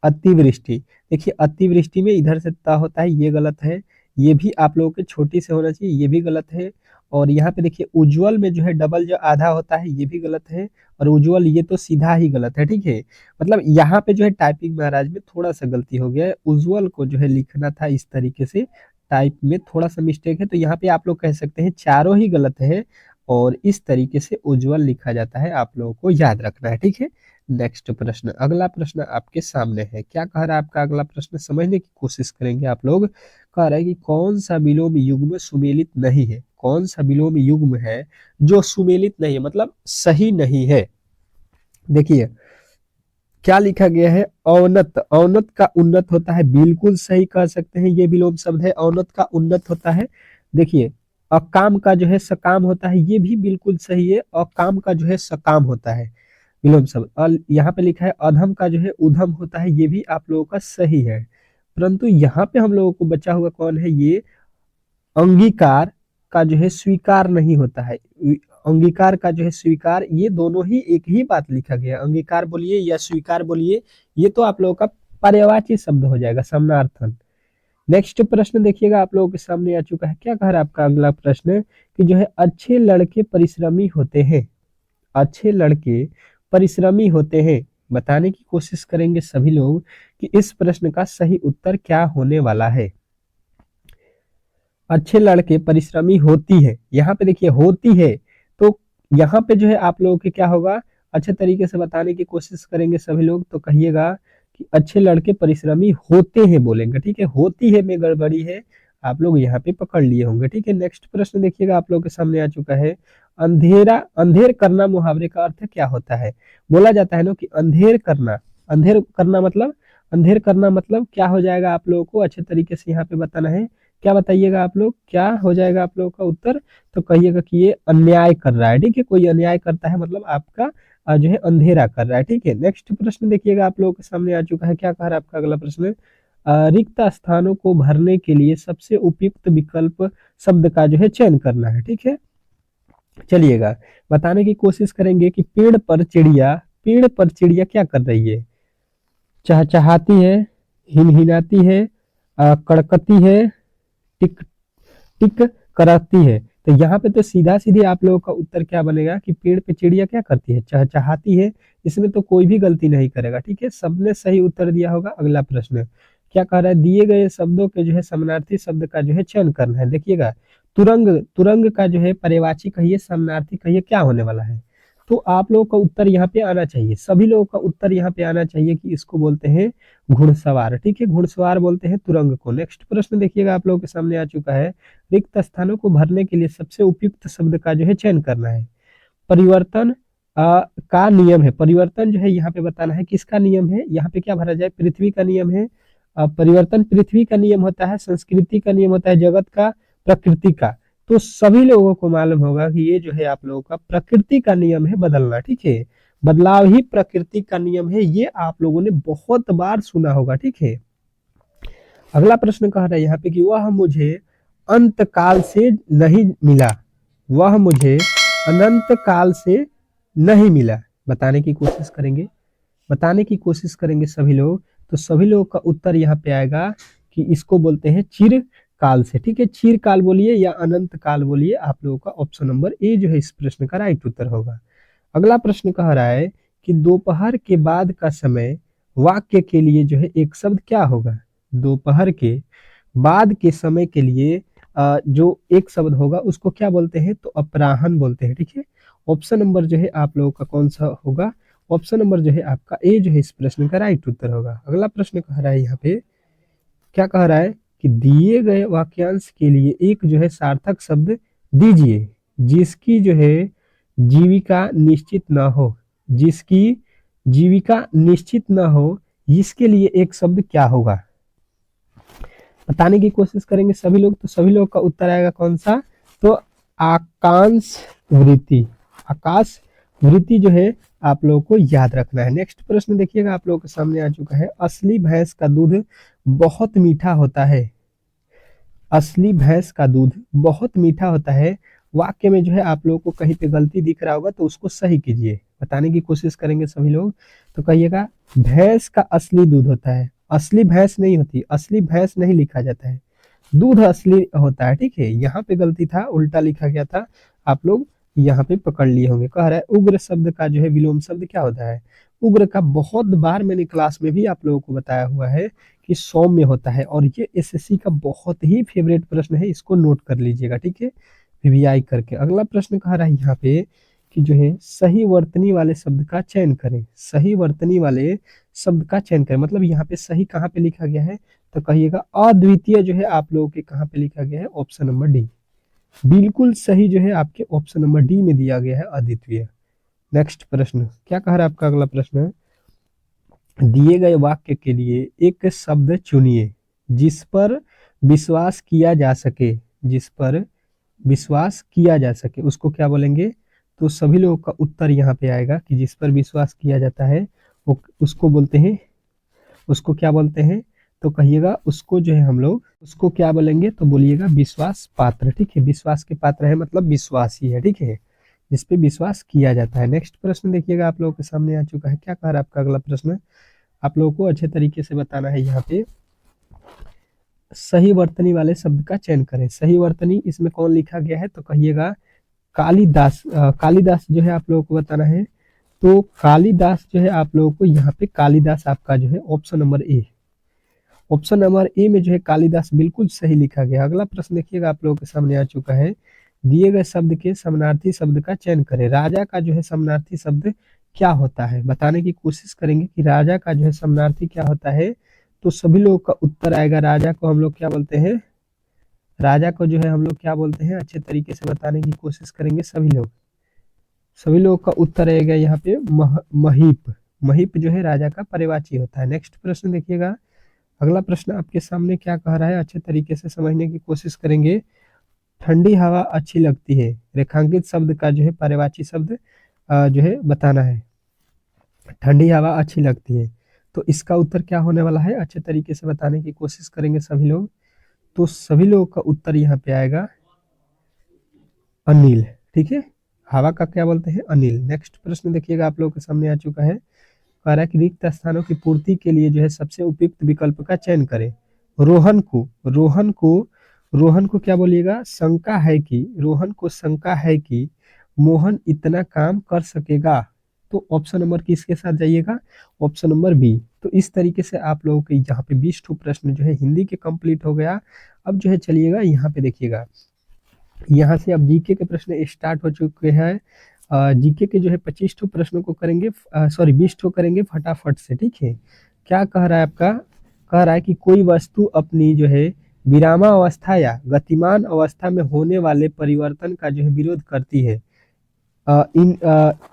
अतिवृष्टि। देखिए अतिवृष्टि में इधर से ता होता है, ये गलत है। ये भी आप लोगों के छोटी से होना चाहिए, ये भी गलत है। और यहाँ पे देखिए उज्जवल में जो है डबल जो आधा होता है ये भी गलत है। और उज्जवल ये तो सीधा ही गलत है, ठीक है। मतलब यहाँ पे जो है टाइपिंग महाराज में थोड़ा सा गलती हो गया है। उज्जवल को जो है लिखना था इस तरीके से, टाइप में थोड़ा सा मिस्टेक है। तो यहाँ पे आप लोग कह सकते हैं चारों ही गलत है और इस तरीके से उज्जवल लिखा जाता है, आप लोगों को याद रखना है, ठीक है। नेक्स्ट प्रश्न, अगला प्रश्न आपके सामने है। क्या कह रहा है आपका अगला प्रश्न, समझने की कोशिश करेंगे आप लोग। कह रहा है कि कौन सा विलोम युग्म सुमेलित नहीं है। कौन सा विलोम युग्म है जो सुमेलित नहीं है, मतलब सही नहीं है। देखिए क्या लिखा गया है, औन्नत। औन्नत का उन्नत होता है, बिल्कुल सही कह सकते हैं, ये विलोम शब्द है। औन्नत का उन्नत होता है। देखिए अकाम का जो है सकाम होता है, ये भी बिल्कुल सही है। अकाम का जो है सकाम होता है विलोम शब्द। और यहाँ पे लिखा है अधम का जो है उधम होता है, ये भी आप लोगों का सही है। परंतु यहाँ पे हम लोगों को बचा हुआ कौन है, ये अंगीकार का जो है स्वीकार नहीं होता है। अंगीकार का जो है स्वीकार, ये दोनों ही एक ही बात लिखा गया। अंगीकार बोलिए या स्वीकार बोलिए, ये तो आप लोगों का पर्यायवाची शब्द हो जाएगा, समानार्थन। नेक्स्ट प्रश्न देखिएगा आप लोगों के सामने आ चुका है। क्या कह रहा है आपका अगला प्रश्न कि जो है अच्छे लड़के परिश्रमी होते हैं। अच्छे लड़के परिश्रमी होते हैं। बताने की कोशिश करेंगे सभी लोग कि इस प्रश्न का सही उत्तर क्या होने वाला है। अच्छे लड़के परिश्रमी होती है, यहाँ पे देखिए होती है, तो यहाँ पे जो है आप लोगों के क्या होगा, अच्छे तरीके से बताने की कोशिश करेंगे सभी लोग। तो कहिएगा कि अच्छे लड़के परिश्रमी होते हैं बोलेंगे, ठीक है। होती है में गड़बड़ी है, आप लोग यहाँ पे पकड़ लिए होंगे, ठीक है। नेक्स्ट प्रश्न देखिएगा आप लोग के सामने आ चुका है। अंधेरा, अंधेर करना मुहावरे का अर्थ क्या होता है। बोला जाता है ना कि अंधेर करना, अंधेर करना मतलब, अंधेर करना मतलब क्या हो जाएगा आप लोगों को अच्छे तरीके से यहाँ पे बताना है। क्या बताइएगा आप लोग, क्या हो जाएगा आप लोगों का उत्तर। तो कहिएगा कि ये अन्याय कर रहा है, ठीक है। कोई अन्याय करता है मतलब आपका जो है अंधेरा कर रहा है, ठीक है। नेक्स्ट प्रश्न देखिएगा आप लोगों के सामने आ चुका है। क्या कह रहा है आपका अगला प्रश्न, रिक्त स्थानों को भरने के लिए सबसे उपयुक्त विकल्प शब्द का जो है चयन करना है, ठीक है। चलिएगा बताने की कोशिश करेंगे कि पेड़ पर चिड़िया, पेड़ पर चिड़िया क्या कर रही है, चहचहाती है, हिनहिनाती है, कड़कती है, टिक टिक कराती है। तो यहाँ पे तो सीधा सीधे आप लोगों का उत्तर क्या बनेगा कि पेड़ पे चिड़िया क्या करती है, चहचहाती है। इसमें तो कोई भी गलती नहीं करेगा, ठीक है। सबने सही उत्तर दिया होगा। अगला प्रश्न क्या कह रहा है, दिए गए शब्दों के जो है समानार्थी शब्द का जो है चयन करना है। देखिएगा तुरंग, तुरंग का जो है पर्यायवाची कहिए, समानार्थी कहिए, क्या होने वाला है। तो आप लोगों का उत्तर यहाँ पे आना चाहिए, सभी लोगों का उत्तर यहाँ पे आना चाहिए कि इसको बोलते हैं घुड़सवार। ठीक है, घुड़सवार बोलते हैं तुरंग को। नेक्स्ट प्रश्न देखिएगा आप लोगों के सामने आ चुका है। रिक्त स्थानों को भरने के लिए सबसे उपयुक्त शब्द का जो है चयन करना है। परिवर्तन का नियम है। परिवर्तन जो है यहाँ पे बताना है किसका नियम है, यहाँ पे क्या भरा जाए, पृथ्वी का नियम है। परिवर्तन पृथ्वी का नियम होता है, संस्कृति का नियम होता है, जगत का, प्रकृति का। तो सभी लोगों को मालूम होगा कि ये जो है आप लोगों का प्रकृति का नियम है बदलना। ठीक है, बदलाव ही प्रकृति का नियम है, ये आप लोगों ने बहुत बार सुना होगा। ठीक है, अगला प्रश्न कह रहा है यहाँ पे कि वह मुझे अंत काल से नहीं मिला, वह मुझे अनंत काल से नहीं मिला। बताने की कोशिश करेंगे, बताने की कोशिश करेंगे सभी लोग। तो सभी लोगों का उत्तर यहाँ पे आएगा कि इसको बोलते हैं चिर काल से। ठीक है, चिर काल बोलिए या अनंत काल बोलिए, आप लोगों का ऑप्शन नंबर ए जो है इस प्रश्न का राइट उत्तर होगा। अगला प्रश्न कह रहा है कि दोपहर के बाद का समय वाक्य के लिए जो है एक शब्द क्या होगा। दोपहर के बाद के समय के लिए जो एक शब्द होगा उसको क्या बोलते हैं, तो अपराह्न बोलते हैं। ठीक है, ऑप्शन नंबर जो है आप लोगों का कौन सा होगा, ऑप्शन नंबर जो है आपका ए जो है इस प्रश्न का राइट उत्तर होगा। अगला प्रश्न कह रहा है यहाँ पे, क्या कह रहा है कि दिए गए वाक्यांश के लिए एक जो है सार्थक शब्द दीजिए जिसकी जो है जीविका निश्चित ना हो, जिसकी जीविका निश्चित ना हो, इसके लिए एक शब्द क्या होगा। बताने की कोशिश करेंगे सभी लोग। तो सभी लोग का उत्तर आएगा कौन सा, तो आकांश वृत्ति। आकाश वृत्ति जो है आप लोगों को याद रखना है। नेक्स्ट प्रश्न देखिएगा आप लोगों के सामने आ चुका है। असली भैंस का दूध बहुत मीठा होता है, असली भैंस का दूध बहुत मीठा होता है। वाक्य में जो है आप लोगों को कहीं पे गलती दिख रहा होगा तो उसको सही कीजिए। बताने की कोशिश करेंगे सभी लोग। तो कहिएगा भैंस का असली दूध होता है, असली भैंस नहीं होती, असली भैंस नहीं लिखा जाता है, दूध असली होता है। ठीक है, यहाँ पे गलती था, उल्टा लिखा गया था, आप लोग यहाँ पे पकड़ लिए होंगे। कह रहा है उग्र शब्द का जो है विलोम शब्द क्या होता है। उग्र का बहुत बार मैंने क्लास में भी आप लोगों को बताया हुआ है कि सौम्य होता है, और ये एसएससी का बहुत ही फेवरेट प्रश्न है, इसको नोट कर लीजिएगा। ठीक है, वीवीआई करके। अगला प्रश्न कह रहा है यहाँ पे कि जो है सही वर्तनी वाले शब्द का चयन करें। सही वर्तनी वाले शब्द का चयन करें, मतलब यहाँ पे सही कहाँ पे लिखा गया है, तो कहिएगा अद्वितीय जो है आप लोगों के कहाँ पे लिखा गया है, ऑप्शन नंबर डी। बिल्कुल सही जो है आपके ऑप्शन नंबर डी में दिया गया है, अद्वितीय। नेक्स्ट प्रश्न क्या कह रहा है आपका अगला प्रश्न, दिए गए वाक्य के लिए एक शब्द चुनिए जिस पर विश्वास किया जा सके, जिस पर विश्वास किया जा सके, उसको क्या बोलेंगे। तो सभी लोगों का उत्तर यहाँ पे आएगा कि जिस पर विश्वास किया जाता है वो उसको बोलते हैं, उसको क्या बोलते हैं, तो कहिएगा उसको जो है हम लोग उसको क्या बोलेंगे, तो बोलिएगा विश्वास पात्र। ठीक है, विश्वास के पात्र है मतलब विश्वासी है। ठीक है, जिस पे विश्वास किया जाता है। नेक्स्ट प्रश्न देखिएगा आप लोगों के सामने आ चुका है। क्या कह रहा है आपका अगला प्रश्न, आप लोगों को अच्छे तरीके से बताना है। यहाँ पे सही वर्तनी वाले शब्द का चयन करें। सही वर्तनी इसमें कौन लिखा गया है, तो कहिएगा कालिदास। कालिदास जो है आप लोगों को बताना है। तो कालिदास जो है आप लोगों को यहाँ पे कालिदास आपका जो है option number A, option number A में जो है कालिदास बिल्कुल सही लिखा गया। अगला प्रश्न देखिएगा आप लोगों के सामने आ चुका है। दिए गए शब्द के समानार्थी शब्द का चयन करें। राजा का जो है समानार्थी शब्द क्या होता है, बताने की कोशिश करेंगे कि राजा का जो है समानार्थी क्या होता है। तो सभी लोगों का उत्तर आएगा, राजा को हम लोग क्या बोलते हैं, राजा को जो है हम लोग क्या बोलते हैं, अच्छे तरीके से बताने की कोशिश करेंगे सभी लोग। सभी लोगों का उत्तर आएगा यहाँ पे महीप। महीप जो है राजा का पर्यवाची होता है। नेक्स्ट प्रश्न देखिएगा, अगला प्रश्न आपके सामने क्या कह रहा है, अच्छे तरीके से समझने की कोशिश करेंगे। ठंडी हवा अच्छी लगती है, रेखांकित शब्द का जो है पर्यवाची शब्द जो है बताना है। ठंडी हवा अच्छी लगती है, तो इसका उत्तर क्या होने वाला है, अच्छे तरीके से बताने की कोशिश करेंगे सभी लोग। तो सभी लोगों का उत्तर यहाँ पे आएगा अनिल। ठीक है, हवा का क्या बोलते हैं, अनिल। नेक्स्ट प्रश्न देखिएगा आप लोगों के सामने आ चुका है। कह रहा है कि रिक्त स्थानों की पूर्ति के लिए जो है सबसे उपयुक्त विकल्प का चयन करें। रोहन को क्या बोलिएगा, शंका है कि, रोहन को शंका है कि मोहन इतना काम कर सकेगा। तो ऑप्शन नंबर किसके साथ जाइएगा, ऑप्शन नंबर बी। तो इस तरीके से आप लोगों के यहाँ पे 20 प्रश्न जो है हिंदी के कंप्लीट हो गया। अब जो है चलिएगा यहाँ पे देखिएगा, यहाँ से अब जीके के प्रश्न स्टार्ट हो चुके हैं। जीके के जो है 25 ठो प्रश्नों को करेंगे, सॉरी 20 ठो करेंगे फटाफट से, ठीक है। क्या कह रहा है आपका, कह रहा है कि कोई वस्तु अपनी जो है विरामावस्था या गतिमान अवस्था में होने वाले परिवर्तन का जो है विरोध करती है।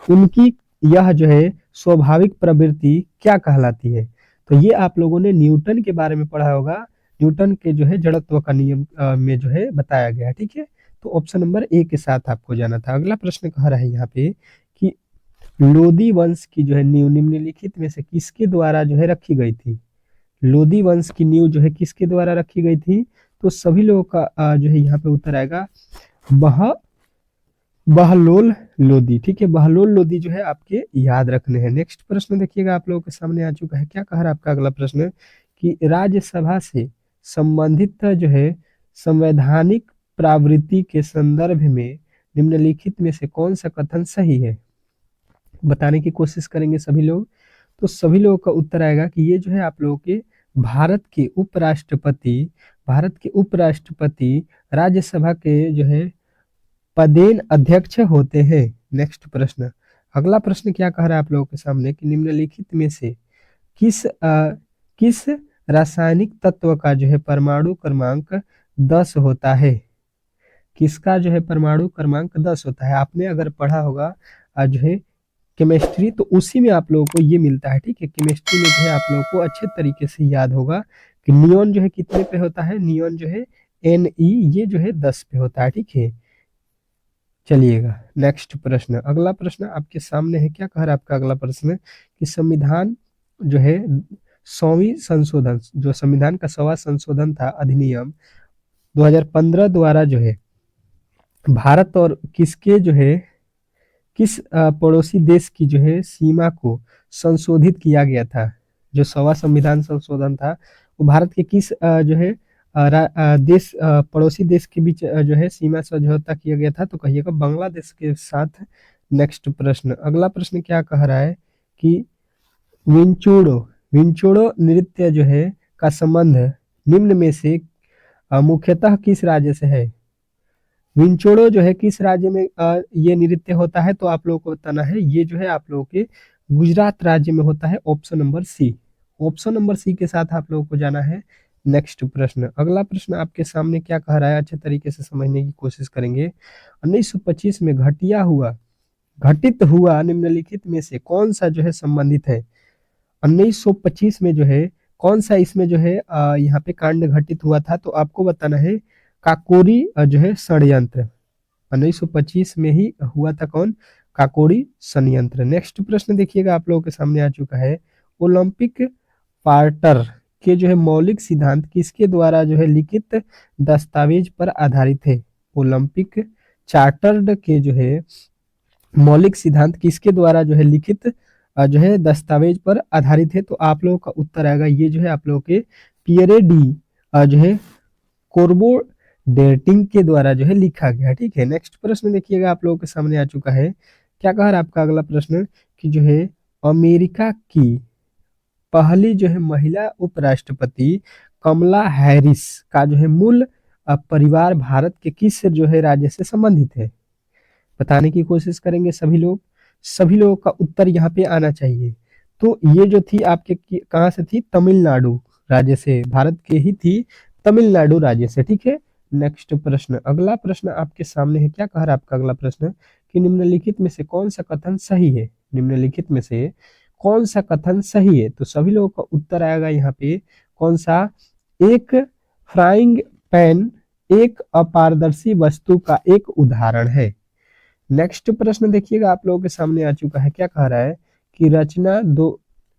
उनकी यह जो है स्वाभाविक प्रवृत्ति क्या कहलाती है। तो ये आप लोगों ने न्यूटन के बारे में पढ़ा होगा, न्यूटन के जो है जड़त्व का नियम में जो है बताया गया, ठीक है। तो ऑप्शन नंबर ए के साथ आपको जाना था। अगला प्रश्न कह रहा है यहाँ पे कि लोदी वंश की जो है नींव निम्नलिखित में से किसके द्वारा जो है रखी गई थी। लोदी वंश की नींव जो है किसके द्वारा रखी गई थी। तो सभी लोगों का जो है यहाँ पे उत्तर आएगा बहलोल लोदी, ठीक है। बहलोल लोदी जो है आपके याद रखने हैं। नेक्स्ट प्रश्न देखिएगा आप लोगों के सामने आ चुका है। क्या कह रहा है आपका अगला प्रश्न कि राज्यसभा से संबंधित जो है संवैधानिक प्रावृत्ति के संदर्भ में निम्नलिखित में से कौन सा कथन सही है, बताने की कोशिश करेंगे सभी लोग। तो सभी लोगों का उत्तर आएगा कि ये जो है आप लोगों के भारत के उपराष्ट्रपति राज्यसभा के जो है पदेन अध्यक्ष होते हैं। नेक्स्ट प्रश्न, अगला प्रश्न क्या कह रहा है आप लोगों के सामने कि निम्नलिखित में से किस रासायनिक तत्व का जो है परमाणु क्रमांक 10 होता है। किसका जो है परमाणु क्रमांक 10 होता है। आपने अगर पढ़ा होगा जो है केमिस्ट्री, तो उसी में आप लोगों को ये मिलता है, ठीक है। केमिस्ट्री में जो है आप लोगों को अच्छे तरीके से याद होगा कि नियॉन जो है कितने पे होता है, नियॉन जो है Ne ये जो है 10 पे होता है, ठीक है। चलिएगा नेक्स्ट प्रश्न, अगला प्रश्न आपके सामने है। क्या कह रहा है आपका अगला प्रश्न कि संविधान जो है 100वीं संशोधन, जो संविधान का 100वां संशोधन था अधिनियम 2015 द्वारा जो है भारत और किसके जो है किस पड़ोसी देश की जो है सीमा को संशोधित किया गया था। जो 100वां संविधान संशोधन था वो भारत के किस जो है देश पड़ोसी देश के बीच जो है सीमा समझौता किया गया था। तो कहिएगा बांग्लादेश के साथ। नेक्स्ट प्रश्न, अगला प्रश्न क्या कह रहा है कि विंचोड़ो नृत्य जो है का संबंध निम्न में से मुख्यतः किस राज्य से है। विंचोड़ो जो है किस राज्य में ये नृत्य होता है। तो आप लोगों को बताना है, ये जो है आप लोगों के गुजरात राज्य में होता है। Option number C, option number C के साथ आप लोगों को जाना है। नेक्स्ट प्रश्न, अगला प्रश्न आपके सामने क्या कह रहा है, अच्छे तरीके से समझने की कोशिश करेंगे। 1925 में घटित हुआ निम्नलिखित में से कौन सा जो है संबंधित है। 1925 में जो है कौन सा इसमें जो है यहाँ पे कांड घटित हुआ था। तो आपको बताना है काकोरी जो है षड्यंत्र, 1925 में ही हुआ था। कौन, काकोरी षड्यंत्र। नेक्स्ट प्रश्न देखिएगा आप लोगों के सामने आ चुका है। ओलंपिक चार्टर के जो है मौलिक सिद्धांत किसके द्वारा जो है लिखित दस्तावेज पर आधारित है। ओलंपिक चार्टर्ड के जो है मौलिक सिद्धांत किसके द्वारा जो है लिखित जो है दस्तावेज पर आधारित है। तो आप लोगों का उत्तर आएगा ये जो है आप लोगों के पियरे डी जो है कोर्बो डेटिंग के द्वारा जो है लिखा गया, ठीक है। नेक्स्ट प्रश्न देखिएगा आप लोगों के सामने आ चुका है। क्या कह रहा है आपका अगला प्रश्न कि जो है अमेरिका की पहली जो है महिला उपराष्ट्रपति कमला हैरिस का जो है मूल परिवार भारत के किस जो है राज्य से संबंधित है, बताने की कोशिश करेंगे सभी लोग। सभी लोगों का उत्तर यहाँ पे आना चाहिए। तो ये जो थी आपके कहाँ से थी, तमिलनाडु राज्य से, भारत के ही थी तमिलनाडु राज्य से, ठीक है। नेक्स्ट प्रश्न, अगला प्रश्न आपके सामने है। क्या कह रहा है आपका अगला प्रश्न कि निम्नलिखित में से कौन सा कथन सही है। निम्नलिखित में से कौन सा कथन सही है। तो सभी लोगों का उत्तर आएगा यहाँ पे कौन सा, एक फ्राइंग पैन एक अपारदर्शी वस्तु का एक उदाहरण है। नेक्स्ट प्रश्न देखिएगा आप लोगों के सामने आ चुका है। क्या कह रहा है कि रचना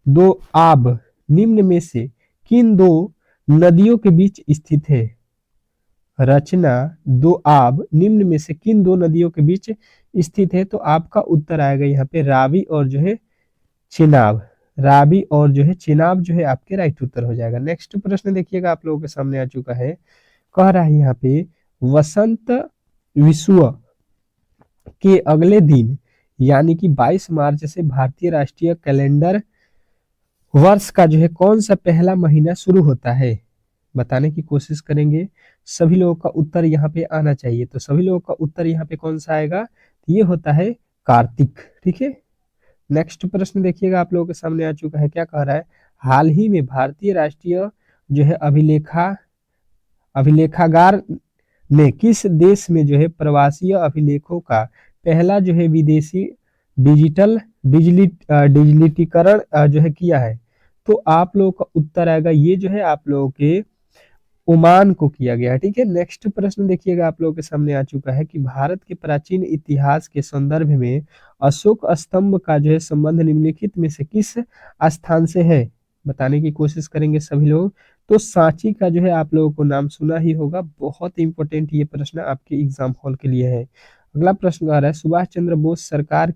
दो आब निम्न में से किन दो नदियों के बीच स्थित है। रचना दो आब निम्न में से किन दो नदियों के बीच स्थित है। तो आपका उत्तर आएगा यहाँ पे रावी और जो है चेनाब। रावी और जो है चेनाब जो है आपके राइट उत्तर हो जाएगा। नेक्स्ट प्रश्न देखिएगा आप लोगों के सामने आ चुका है। कह रहा है यहाँ पे वसंत विश्व के अगले दिन यानी कि 22 मार्च से भारतीय राष्ट्रीय कैलेंडर वर्ष का जो है कौन सा पहला महीना शुरू होता है, बताने की कोशिश करेंगे। सभी लोगों का उत्तर यहाँ पे आना चाहिए। तो सभी लोगों का उत्तर यहाँ पे कौन सा आएगा, ये होता है कार्तिक। ठीक है, नेक्स्ट प्रश्न देखिएगा आप लोगों के सामने आ चुका है, क्या कह रहा है, हाल ही में भारतीय राष्ट्रीय जो है अभिलेखागार ने किस देश में जो है प्रवासी अभिलेखों का पहला जो है विदेशी डिजिटलीकरण जो है किया है। तो आप लोगों का उत्तर आएगा, ये जो है आप लोगों के ओमान को किया गया है। ठीक है, नेक्स्ट प्रश्न देखिएगा आप लोगों के सामने आ चुका है कि भारत के प्राचीन इतिहास के संदर्भ में अशोक स्तंभ का जो है संबंध निम्नलिखित में से किस स्थान से है, बताने की कोशिश करेंगे सभी लोग। तो सांची का जो है आप लोगों को नाम सुना ही होगा, बहुत इंपॉर्टेंट ये प्रश्न आपके एग्जाम हॉल के लिए है। अगला प्रश्न आ रहा है, सुभाष चंद्र बोस सरकार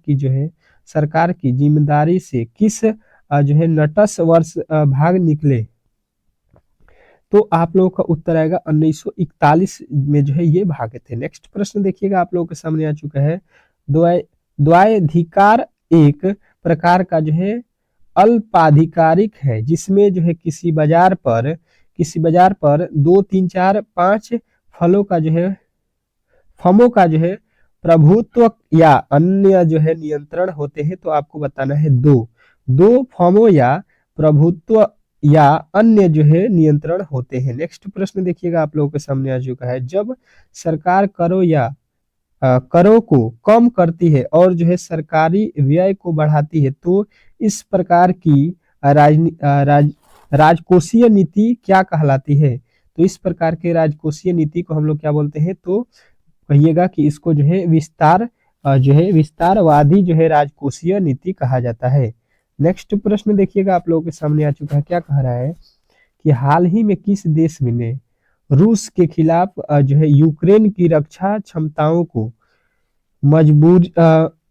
की जिम्मेदारी से किस जो है नटस वर्ष भाग निकले। तो आप लोगों का उत्तर आएगा 1941 में जो है ये भागे थे। नेक्स्ट प्रश्न देखिएगा आप लोगों के सामने आ चुका है, द्वैधिकार एक प्रकार का जो है अल्पाधिकारिक है जिसमें जो है किसी बाजार पर 2 3 4 5 फर्मों का जो है प्रभुत्व या अन्य जो है नियंत्रण होते हैं। तो आपको बताना है दो फर्मों या प्रभुत्व या अन्य जो है नियंत्रण होते हैं। नेक्स्ट प्रश्न देखिएगा आप लोगों के सामने आ चुका है, जब सरकार करों को कम करती है और जो है सरकारी व्यय को बढ़ाती है तो इस प्रकार की राजकोषीय नीति क्या कहलाती है। तो इस प्रकार के राजकोषीय नीति को हम लोग क्या बोलते हैं, तो कहिएगा कि इसको जो है विस्तारवादी जो है राजकोषीय नीति कहा जाता है। नेक्स्ट प्रश्न देखिएगा आप लोगों के सामने आ चुका है, क्या कह रहा है कि हाल ही में किस देश ने रूस के खिलाफ जो है यूक्रेन की रक्षा क्षमताओं को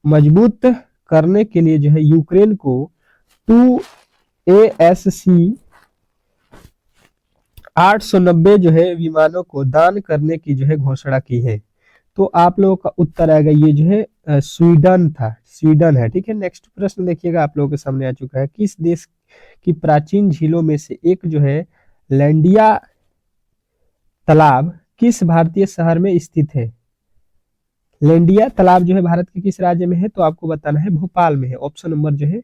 मजबूत करने के लिए जो है यूक्रेन को 2 ASC 890 जो है विमानों को दान करने की जो है घोषणा की है। तो आप लोगों का उत्तर आएगा, ये जो है स्वीडन है। ठीक है, नेक्स्ट प्रश्न देखिएगा आप लोगों के सामने आ चुका है, किस देश की प्राचीन झीलों में से एक जो है लैंडिया तालाब किस भारतीय शहर में स्थित है। लैंडिया तालाब जो है भारत के किस राज्य में है, तो आपको बताना है भोपाल में है। ऑप्शन नंबर जो है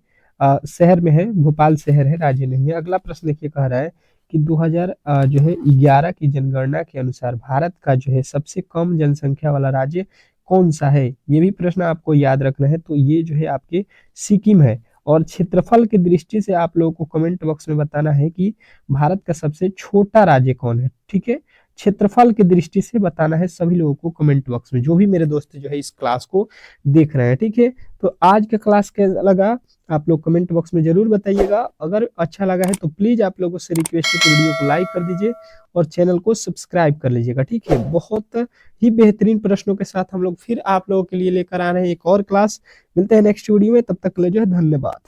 शहर में है, भोपाल शहर है, राज्य नहीं है। अगला प्रश्न देखिए, कह रहा है कि 2011 की जनगणना के अनुसार भारत का जो है सबसे कम जनसंख्या वाला राज्य कौन सा है, ये भी प्रश्न आपको याद रखना है। तो ये जो है आपके सिक्किम है। और क्षेत्रफल की दृष्टि से आप लोगों को कमेंट बॉक्स में बताना है कि भारत का सबसे छोटा राज्य कौन है। ठीक है, क्षेत्रफल की दृष्टि से बताना है सभी लोगों को कमेंट बॉक्स में, जो भी मेरे दोस्त जो है इस क्लास को देख रहे हैं। ठीक है, तो आज का क्लास कैसा लगा आप लोग कमेंट बॉक्स में जरूर बताइएगा। अगर अच्छा लगा है तो प्लीज आप लोगों से रिक्वेस्ट है कि वीडियो को लाइक कर दीजिए और चैनल को सब्सक्राइब कर लीजिएगा। ठीक है, बहुत ही बेहतरीन प्रश्नों के साथ हम लोग फिर आप लोगों के लिए लेकर आ रहे हैं एक और क्लास। मिलते हैं नेक्स्ट वीडियो में, तब तक के लिए जो है धन्यवाद।